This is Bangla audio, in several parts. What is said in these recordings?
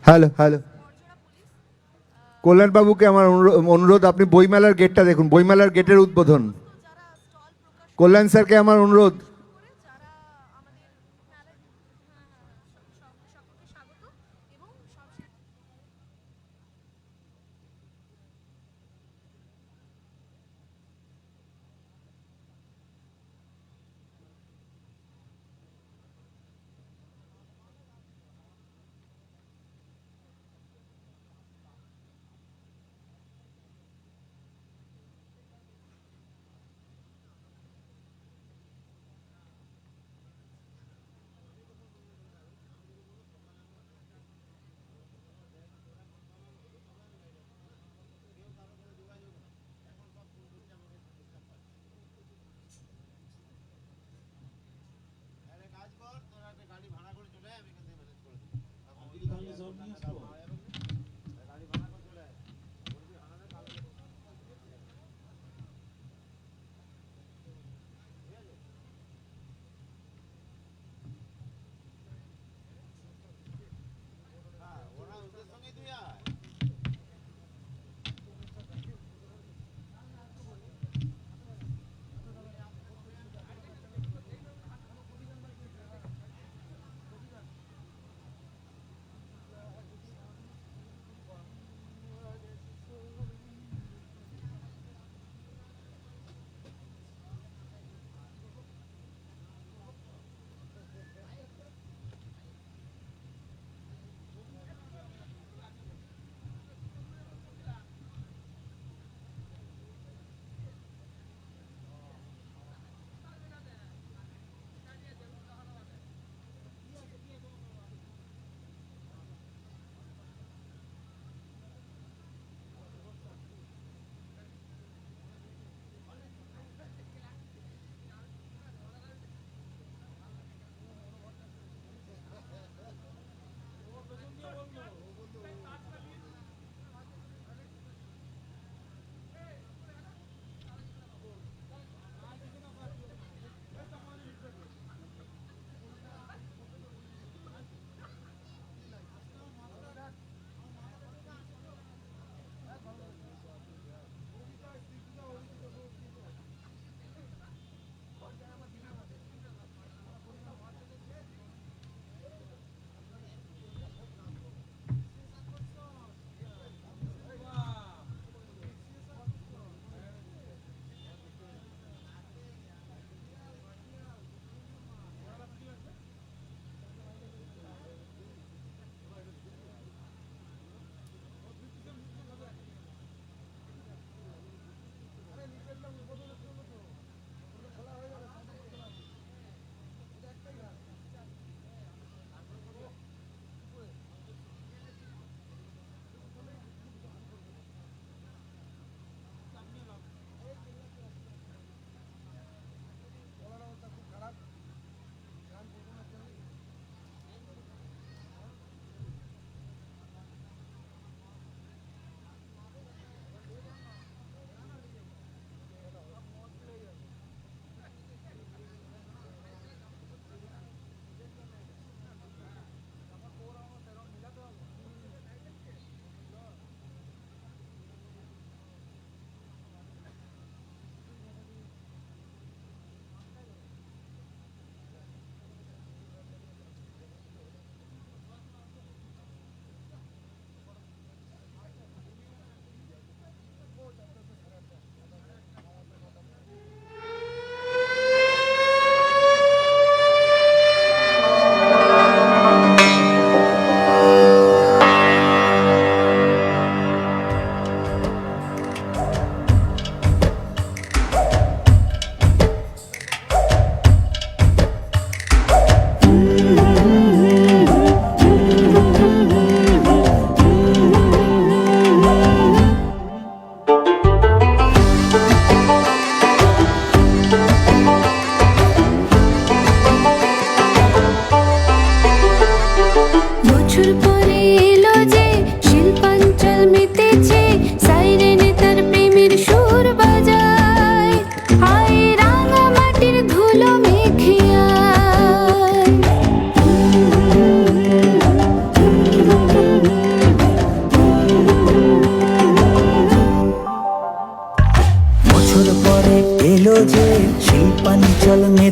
হ্যালো হ্যালো, কল্যাণবাবুকে আমার অনুরোধ, আপনি বইমেলার গেটটা দেখুন, বইমেলার গেটের উদ্বোধন। কল্যাণ স্যারকে আমার অনুরোধ।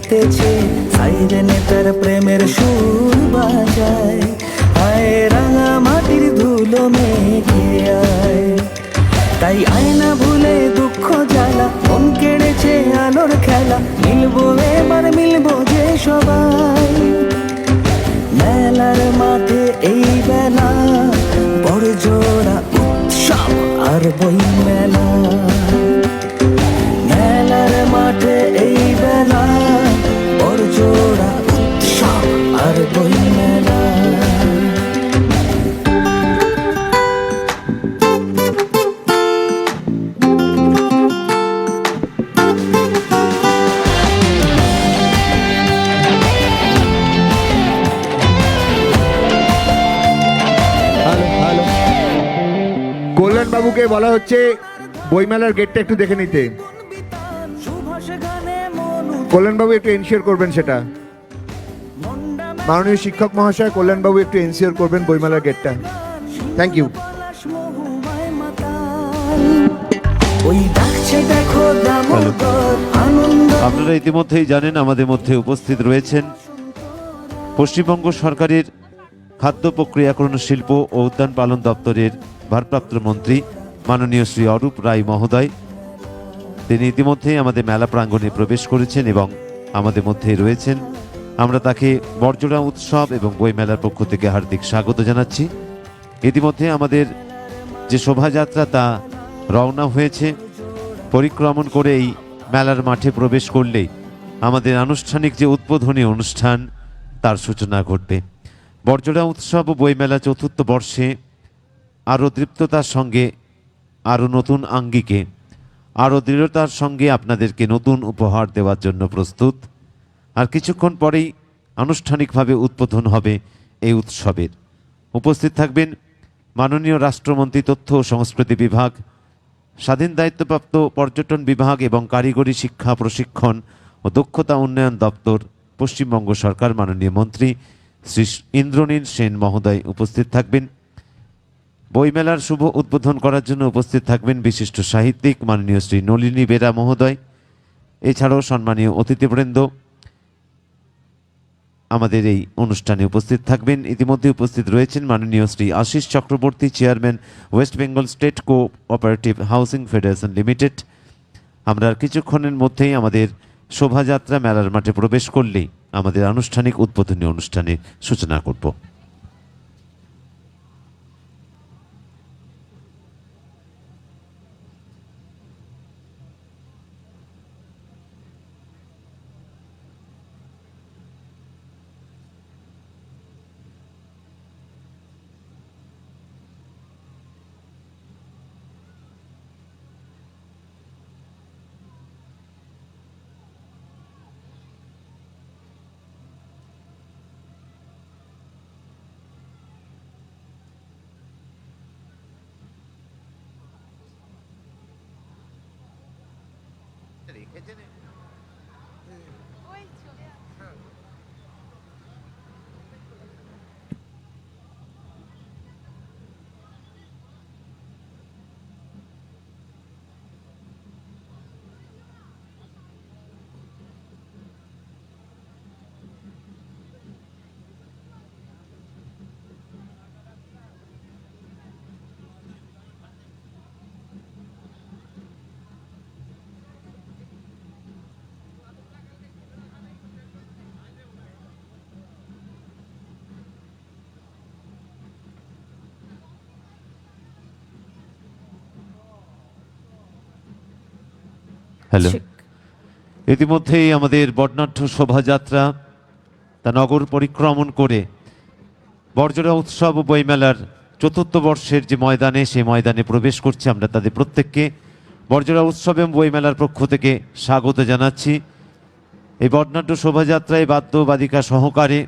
মেতেছে, সাইরেনে তার প্রেমের সুর বাজায়। আয় রাঙা মাটির ধুলো মেখে আয়, তাই আয়না ভুলে দুঃখ জ্বালা, মন কেড়েছে আলোর খেলা, মিলবো এবার মিলবো যে সবাই। মেলার মাঠে এই বেলা বড় জোড়া উৎসব আর বই মেলা। মেলার মাঠে এই বেলা বড় জোড়া উৎসব আর বই মেলা। কল্যাণ বাবুকে বলা হচ্ছে বইমেলার গেটটা একটু দেখে নিতে। কল্যাণ বাবু একটু এনশিওর করবেন সেটা। মাননীয় শিক্ষক মহাশয়, কল্যাণ বাবু একটু এনশিওর করবেন বইমেলার গেটটা। Thank you. আপনারা ইতিমধ্যেই জানেন আমাদের মধ্যে উপস্থিত রয়েছেন পশ্চিমবঙ্গ সরকারের খাদ্য প্রক্রিয়াকরণ শিল্প ও উদ্যান পালন দপ্তরের ভারপ্রাপ্ত মন্ত্রী মাননীয় শ্রী অরূপ রায় মহোদয়। তিনি ইতিমধ্যেই আমাদের মেলা প্রাঙ্গণে প্রবেশ করেছেন এবং আমাদের মধ্যে রয়েছেন। আমরা তাকে বড়জোড়া উৎসব এবং বইমেলার পক্ষ থেকে হার্দিক স্বাগত জানাচ্ছি। ইতিমধ্যে আমাদের যে শোভাযাত্রা তা রওনা হয়েছে। পরিক্রমণ করে এই মেলার মাঠে প্রবেশ করলেই আমাদের আনুষ্ঠানিক যে উদ্বোধনী অনুষ্ঠান তার সূচনা ঘটবে। বড়জোড়া উৎসব ও বইমেলা চতুর্থ বর্ষে আরও দৃপ্ততার সঙ্গে, আরও নতুন আঙ্গিকে, আরও দৃঢ়তার সঙ্গে আপনাদেরকে নতুন উপহার দেওয়ার জন্য প্রস্তুত। আর কিছুক্ষণ পরেই আনুষ্ঠানিকভাবে উদ্বোধন হবে এই উৎসবের। উপস্থিত থাকবেন মাননীয় রাষ্ট্রমন্ত্রী তথ্য ও সংস্কৃতি বিভাগ, স্বাধীন দায়িত্বপ্রাপ্ত পর্যটন বিভাগ এবং কারিগরি শিক্ষা প্রশিক্ষণ ও দক্ষতা উন্নয়ন দপ্তর, পশ্চিমবঙ্গ সরকার মাননীয় মন্ত্রী শ্রী ইন্দ্রনীল সেন মহোদয় উপস্থিত থাকবেন। বইমেলার শুভ উদ্বোধন করার জন্য উপস্থিত থাকবেন বিশিষ্ট সাহিত্যিক মাননীয় শ্রী নলিনী বেরা মহোদয়। এছাড়াও সম্মানীয় অতিথিবৃন্দ আমাদের এই অনুষ্ঠানে উপস্থিত থাকবেন। ইতিমধ্যে উপস্থিত রয়েছেন মাননীয় Shri Ashis Chakraborty, chairman West Bengal state cooperative housing federation limited. আমরা কিছুক্ষণের মধ্যেই আমাদের শোভাযাত্রা মেলার মাঠে প্রবেশ করলেই আমাদের আনুষ্ঠানিক উদ্বোধনী অনুষ্ঠানের সূচনা করব। হ্যালো, ইতিমধ্যেই আমাদের বর্ণাঢ্য শোভাযাত্রা তা নগর পরিক্রমণ করে বড়জোড়া উৎসব ও বইমেলার চতুর্থ বর্ষের যে ময়দানে, সেই ময়দানে প্রবেশ করছে। আমরা তাদের প্রত্যেককে বড়জোড়া উৎসব এবং বইমেলার পক্ষ থেকে স্বাগত জানাচ্ছি। এই বর্ণাঢ্য শোভাযাত্রায় বাদ্যবাদিকা সহকারে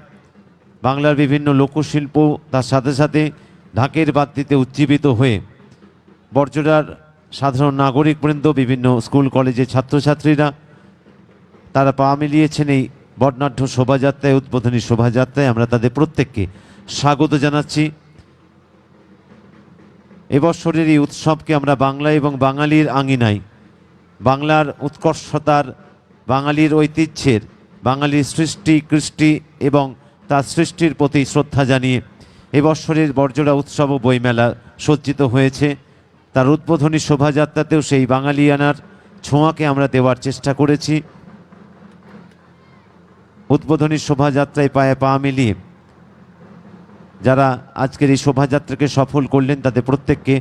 বাংলার বিভিন্ন লোকশিল্প, তার সাথে সাথে ঢাকের বাদ্যিতে উজ্জীবিত হয়ে বড়জোড়ার সাধারণ নাগরিকবৃন্দ, বিভিন্ন স্কুল কলেজের ছাত্রছাত্রীরা তারা পা মিলিয়েছেন এই বর্ণাঢ্য শোভাযাত্রায়, উদ্বোধনী শোভাযাত্রায়। আমরা তাদের প্রত্যেককে স্বাগত জানাচ্ছি। এবছরের এই উৎসবকে আমরা বাংলা এবং বাঙালির আঙিনায়, বাংলার উৎকর্ষতার, বাঙালির ঐতিহ্যের বাঙালির সৃষ্টি কৃষ্টি এবং তার সৃষ্টির প্রতি শ্রদ্ধা জানিয়ে এবছরের বর্জরা উৎসব ও বইমেলা সজ্জিত হয়েছে। তার উদ্বোধনী শোভাযাত্রাতেও সেই বাঙালিয়ানার ছোঁয়াকে আমরা দেওয়ার চেষ্টা করেছি। উদ্বোধনী শোভাযাত্রায় পায়ে পা মিলিয়ে যারা আজকের এই শোভাযাত্রাকে সফল করলেন তাদের প্রত্যেককে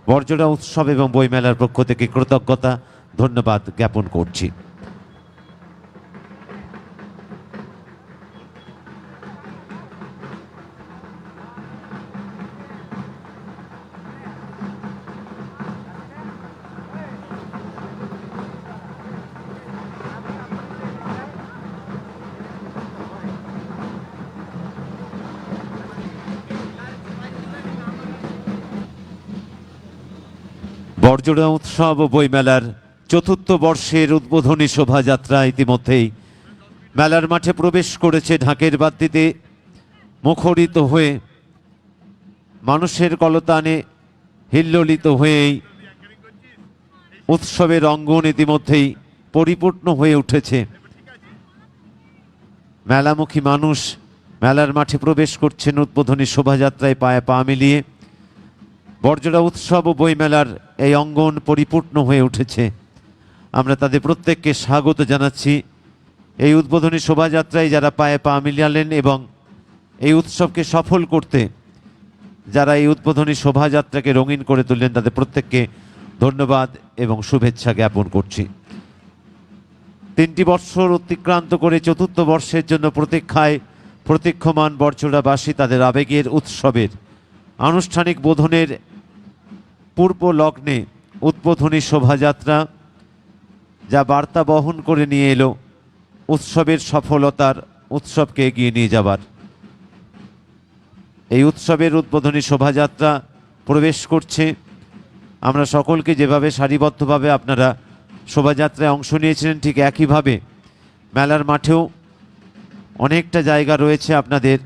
বর্জরা উৎসব এবং বইমেলার পক্ষ থেকে কৃতজ্ঞতা ধন্যবাদ জ্ঞাপন করছি। বর্জরা উৎসব ও বইমেলার চতুর্থ বর্ষের উদ্বোধনী শোভাযাত্রা ইতিমধ্যেই মেলার মাঠে প্রবেশ করেছে। ঢাকের বাদ্যিতে মুখরিত হয়ে মানুষের কলতানে হিল্লোলিত হয়েই উৎসবের অঙ্গন ইতিমধ্যেই পরিপূর্ণ হয়ে উঠেছে। মেলামুখী মানুষ মেলার মাঠে প্রবেশ করছেন উদ্বোধনী শোভাযাত্রায় পায়ে পা মিলিয়ে। বর্জরা উৎসব ও বইমেলার এই অঙ্গন পরিপূর্ণ হয়ে উঠেছে। আমরা তাদের প্রত্যেককে স্বাগত জানাচ্ছি। এই উদ্বোধনী শোভাযাত্রায় যারা পায়ে পা মিলালেন এবং এই উৎসবকে সফল করতে যারা এই উদ্বোধনী শোভাযাত্রাকে রঙিন করে তুললেন তাদের প্রত্যেককে ধন্যবাদ এবং শুভেচ্ছা জ্ঞাপন করছি। 3টি বৎসর অতিক্রান্ত করে চতুর্থ বর্ষের জন্য প্রতীক্ষমান বর্জরাবাসী তাদের আবেগের উৎসবের আনুষ্ঠানিক বোধনের পূর্ব লগ্নে উদ্বোধনী শোভাযাত্রা যা বার্তা বহন করে নিয়ে এলো উৎসবের সফলতার, উৎসবকে এগিয়ে নিয়ে যাবার। এই উৎসবের উদ্বোধনী শোভাযাত্রা প্রবেশ করছে। আমরা সকলকে যেভাবে সারিবদ্ধভাবে আপনারা শোভাযাত্রায় অংশ নিয়েছিলেন ঠিক একইভাবে মেলার মাঠেও অনেকটা জায়গা রয়েছে আপনাদের,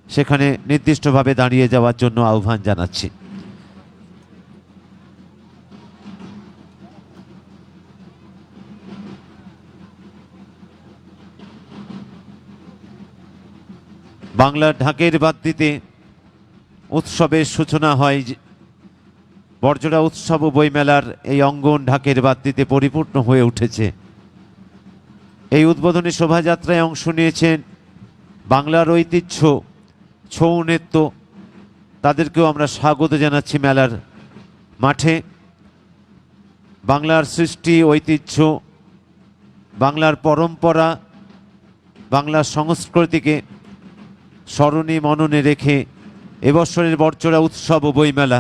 সেখানে নির্দিষ্টভাবে দাঁড়িয়ে যাওয়ার জন্য আহ্বান জানাচ্ছি। বাংলার ঢাকের বাদ্যিতে উৎসবের সূচনা হয়। বর্জরা উৎসব ও বইমেলার এই অঙ্গন ঢাকের বাদ্যিতে পরিপূর্ণ হয়ে উঠেছে। এই উদ্বোধনী শোভাযাত্রায় অংশ নিয়েছেন বাংলার ঐতিহ্য ছৌ নৃত্য, তাদেরকেও আমরা স্বাগত জানাচ্ছি মেলার মাঠে। বাংলার সৃষ্টি ঐতিহ্য, বাংলার পরম্পরা, বাংলার সংস্কৃতিকে স্মরণে মননে রেখে এবছরের বর্জরা উৎসব ও বইমেলা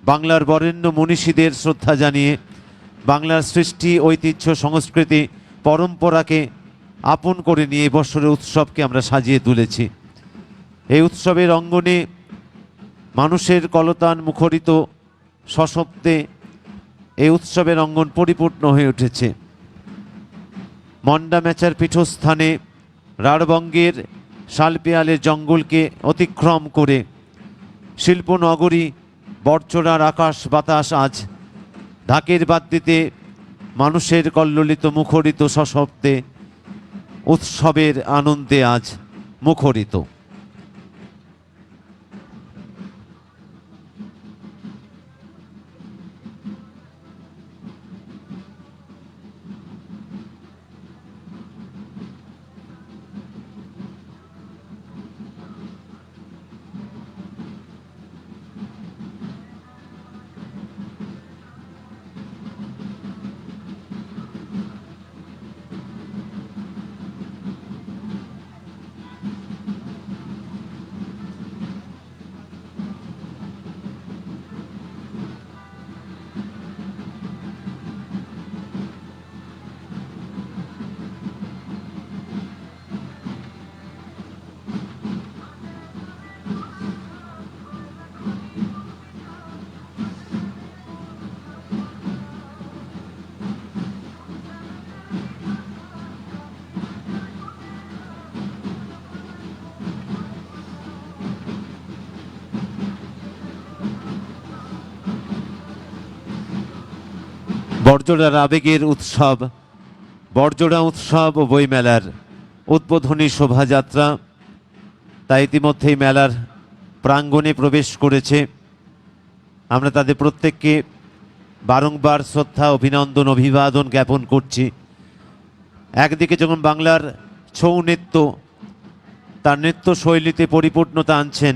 বাংলার বরেণ্য মনীষীদের শ্রদ্ধা জানিয়ে বাংলার সৃষ্টি ঐতিহ্য সংস্কৃতি পরম্পরাকে আপন করে নিয়ে এবছরের উৎসবকে আমরা সাজিয়ে তুলেছি। এই উৎসবের অঙ্গনে মানুষের কলতান মুখরিত সশব্দে এই উৎসবের অঙ্গন পরিপূর্ণ হয়ে উঠেছে। মন্ডা ম্যাচার পীঠস্থানে রাঢ়বঙ্গের শালপিয়ালের জঙ্গলকে অতিক্রম করে শিল্পনগরী বর্জরার আকাশ বাতাস আজ ঢাকের বাদ্যিতে মানুষের কল্লোলিত মুখরিত সশব্দে উৎসবের আনন্দে আজ মুখরিত। বর্জরার আবেগের উৎসব বর্জরা উৎসব ও বইমেলার উদ্বোধনী শোভাযাত্রা তা ইতিমধ্যেই মেলার প্রাঙ্গণে প্রবেশ করেছে। আমরা তাদের প্রত্যেককে বারংবার শ্রদ্ধা, অভিনন্দন, অভিবাদন জ্ঞাপন করছি। একদিকে যখন বাংলার ছৌ নৃত্য তার নৃত্য শৈলীতে পরিপূর্ণতা আনছেন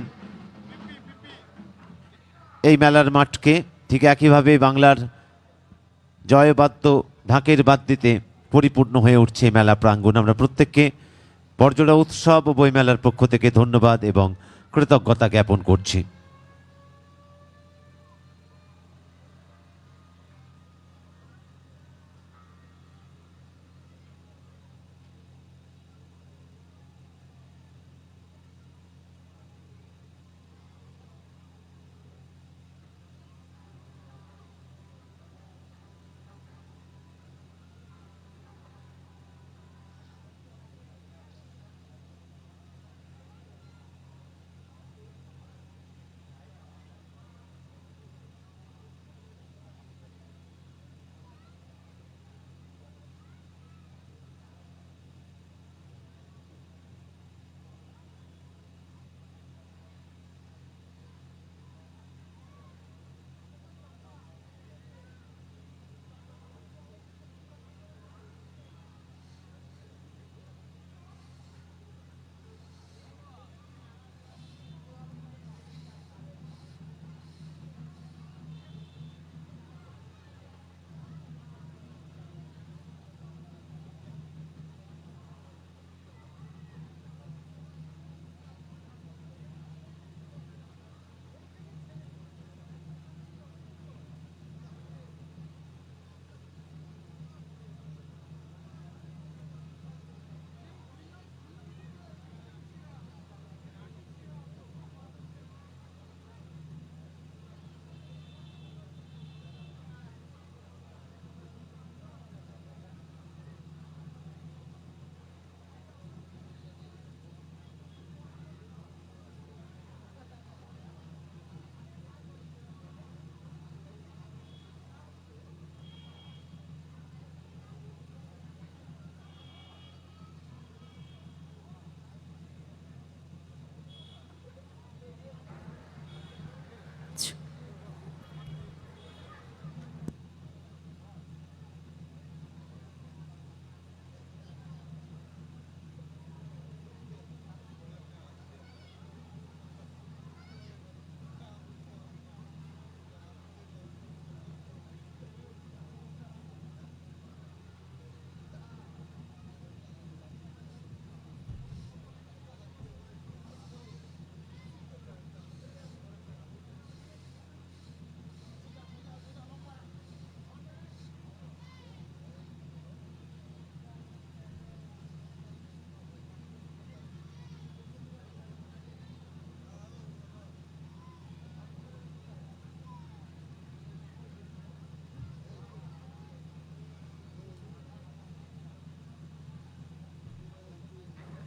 এই মেলার মাঠকে, ঠিক একইভাবে বাংলার জয়বাদ্য, ঢাকের বাদ্যিতে পরিপূর্ণ হয়ে উঠছে মেলা প্রাঙ্গণ। আমরা প্রত্যেককে বড়জোড়া উৎসব ও বইমেলার পক্ষ থেকে ধন্যবাদ এবং কৃতজ্ঞতা জ্ঞাপন করছি।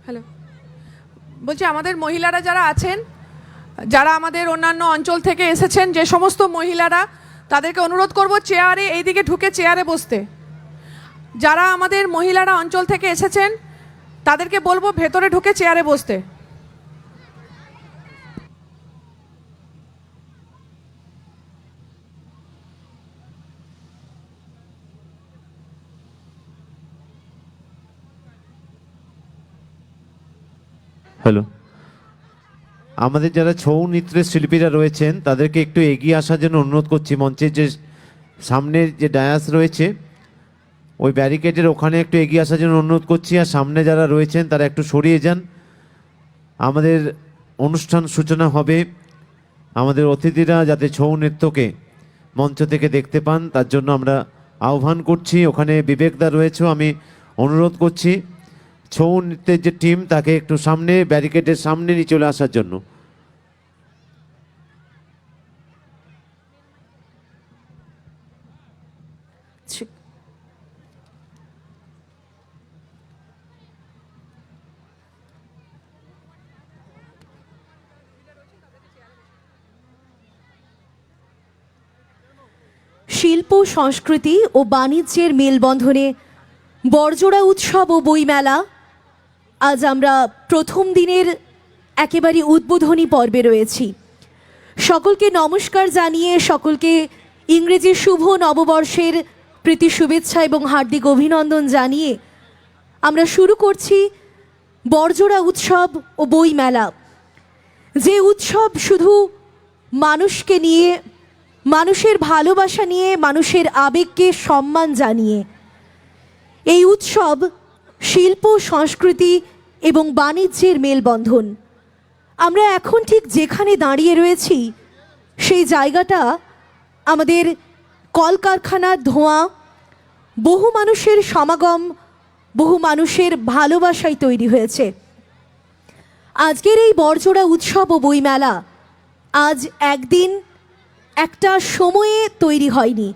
হ্যালো, বলছি আমাদের মহিলারা যারা আছেন, যারা আমাদের অন্যান্য অঞ্চল থেকে এসেছেন, যে সমস্ত মহিলারা, তাদেরকে অনুরোধ করব চেয়ারে এইদিকে ঢুকে চেয়ারে বসতে। যারা আমাদের মহিলারা অঞ্চল থেকে এসেছেন তাদেরকে বলবো ভেতরে ঢুকে চেয়ারে বসতে। হ্যালো, আমাদের যারা ছৌ নৃত্যের শিল্পীরা রয়েছেন তাদেরকে একটু এগিয়ে আসার জন্য অনুরোধ করছি। মঞ্চের যে সামনের যে ডায়াস রয়েছে ওই ব্যারিকেডের ওখানে একটু এগিয়ে আসার জন্য অনুরোধ করছি, আর সামনে যারা রয়েছেন তারা একটু সরিয়ে যান। আমাদের অনুষ্ঠান সূচনা হবে, আমাদের অতিথিরা যাতে ছৌ নৃত্যকে মঞ্চ থেকে দেখতে পান তার জন্য আমরা আহ্বান করছি। ওখানে বিবেকদা রয়েছে, আমি অনুরোধ করছি ছৌ নৃত্যের যে টিম তাকে একটু সামনে ব্যারিকেডের সামনে নিয়ে চলে আসার জন্য। শিল্প, সংস্কৃতি ও বাণিজ্যের মেলবন্ধনে বড়জোড়া উৎসব ও বইমেলা আজ আমরা প্রথম দিনের একেবারে উদ্বোধনী পর্বে রয়েছি। সকলকে নমস্কার জানিয়ে, সকলকে ইংরেজি শুভ নববর্ষের প্রীতি শুভেচ্ছা এবং হার্দিক অভিনন্দন জানিয়ে আমরা শুরু করছি বড়জোড়া উৎসব ও বইমেলা। যে উৎসব শুধু মানুষকে নিয়ে, মানুষের ভালোবাসা নিয়ে, মানুষের আবেগকে সম্মান জানিয়ে। এই উৎসব শিল্প, সংস্কৃতি এবং বাণিজ্যের মেলবন্ধন। আমরা এখন ঠিক যেখানে দাঁড়িয়ে রয়েছি সেই জায়গাটা আমাদের কলকারখানার ধোঁয়া, বহু মানুষের সমাগম, বহু মানুষের ভালোবাসায় তৈরি হয়েছে। আজকের এই বড়জোড়া উৎসব ও বইমেলা আজ একদিন একটা সময়ে তৈরি হয়নি।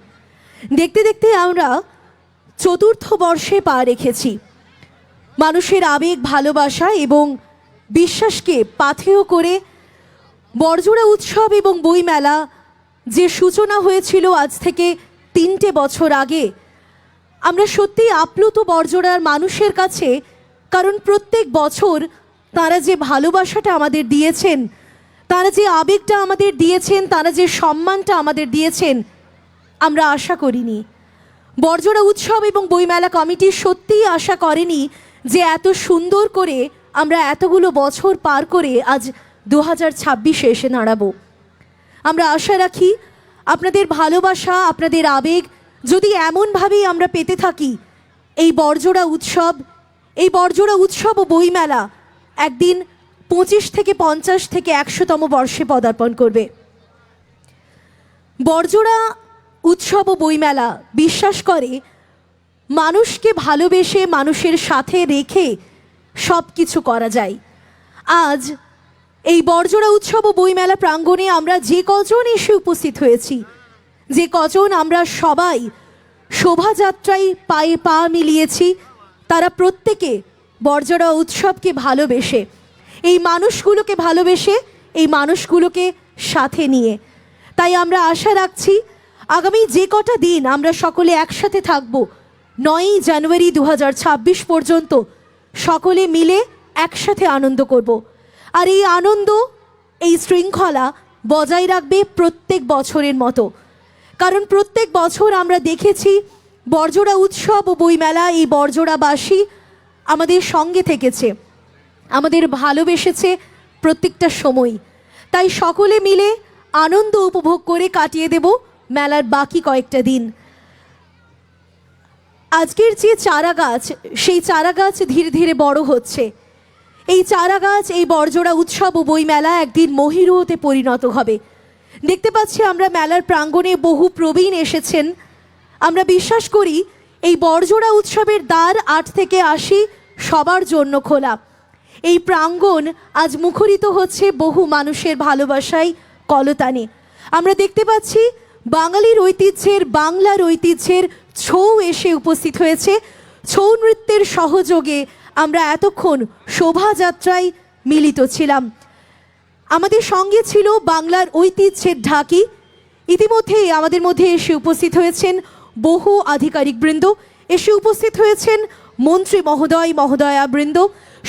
দেখতে দেখতে আমরা চতুর্থ বর্ষে পা রেখেছি। মানুষের আবেগ, ভালোবাসা এবং বিশ্বাসকে পাথেয় করে বড়জোড়া উৎসব এবং বইমেলা যে সূচনা হয়েছিল আজ থেকে 3টে বছর আগে, আমরা সত্যিই আপ্লুত বড়জোড়ার মানুষের কাছে। কারণ প্রত্যেক বছর তারা যে ভালোবাসাটা আমাদের দিয়েছেন, তারা যে আবেগটা আমাদের দিয়েছেন, তারা যে সম্মানটা আমাদের দিয়েছেন, আমরা আশা করিনি। বড়জোড়া উৎসব এবং বইমেলা কমিটি সত্যিই আশা করেনি যে এত সুন্দর করে আমরা এতগুলো বছর পার করে আজ 2026-এ এসে দাঁড়াবো। আমরা আশা রাখি আপনাদের ভালোবাসা, আপনাদের আবেগ যদি এমনভাবেই আমরা পেতে থাকি, এই বড়জোড়া উৎসব ও বইমেলা একদিন 25 থেকে 50 থেকে 100তম বর্ষে পদার্পণ করবে। বড়জোড়া উৎসব ও বইমেলা বিশ্বাস করে মানুষকে ভালোবেসে, মানুষের সাথে রেখে সব কিছু করা যায়। আজ এই বড়জোড়া উৎসব ও বইমেলা প্রাঙ্গণে আমরা যে কজন এসে উপস্থিত হয়েছি, যে কজন আমরা সবাই শোভাযাত্রায় পায়ে পা মিলিয়েছি, তারা প্রত্যেকে বড়জোড়া উৎসবকে ভালোবেসে, এই মানুষগুলোকে ভালোবেসে, এই মানুষগুলোকে সাথে নিয়ে। তাই আমরা আশা রাখছি আগামী যে কটা দিন আমরা সকলে একসাথে থাকব, 9ই জানুয়ারি 2026 পর্যন্ত সকলে মিলে একসাথে আনন্দ করব। আর এই আনন্দ, এই শৃঙ্খলা বজায় রাখবে প্রত্যেক বছরের মতো। কারণ প্রত্যেক বছর আমরা দেখেছি বড়জোড়া উৎসব ও বইমেলা, এই বড়জোড়াবাসী আমাদের সঙ্গে থেকেছে, আমাদের ভালোবেসেছে প্রত্যেকটা সময়। তাই সকলে মিলে আনন্দ উপভোগ করে কাটিয়ে দেব মেলার বাকি কয়েকটা দিন। আজকের যে চারা গাছ, সেই চারা গাছ ধীরে ধীরে বড় হচ্ছে। এই চারা গাছ এই বড়জোড়া উৎসব ও বইমেলা একদিন মহিরুহতে পরিণত হবে। দেখতে পাচ্ছি আমরা মেলার প্রাঙ্গণে বহু প্রবীণ এসেছেন। আমরা বিশ্বাস করি এই বড়জোড়া উৎসবের দ্বার 8 থেকে 80 সবার জন্য খোলা। এই প্রাঙ্গণ আজ মুখরিত হচ্ছে বহু মানুষের ভালোবাসায়, কলতানে। আমরা দেখতে পাচ্ছি বাঙালির ঐতিহ্যের, বাংলার ঐতিহ্যের ছৌ এসে উপস্থিত হয়েছে। ছৌ নৃত্যের সহযোগে আমরা এতক্ষণ শোভাযাত্রায় মিলিত ছিলাম। আমাদের সঙ্গে ছিল বাংলার ঐতিহ্যের ঢাকি। ইতিমধ্যেই আমাদের মধ্যে এসে উপস্থিত হয়েছেন বহু আধিকারিকবৃন্দ, এসে উপস্থিত হয়েছেন মন্ত্রী মহোদয়, মহোদয়াবৃন্দ।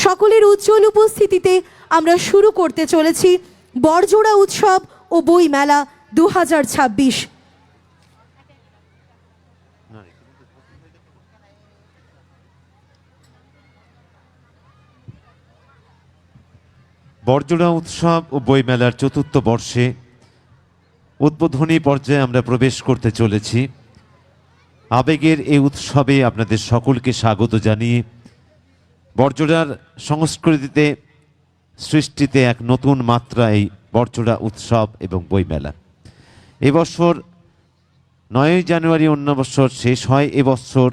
সকলের উজ্জ্বল উপস্থিতিতে আমরা শুরু করতে চলেছি বড়জোড়া উৎসব ও বইমেলা 2026। বড়জোড়া উৎসব ও বইমেলার চতুর্থ বর্ষে উদ্বোধনী পর্যায়ে আমরা প্রবেশ করতে চলেছি। আবেগের এই উৎসবে আপনাদের সকলকে স্বাগত জানিয়ে বড়জোড়ার সংস্কৃতিতে, সৃষ্টিতে এক নতুন মাত্রা এই বড়জোড়া উৎসব এবং বইমেলা। এবছর 9ই জানুয়ারি অন্য বছর শেষ হয়। এবছর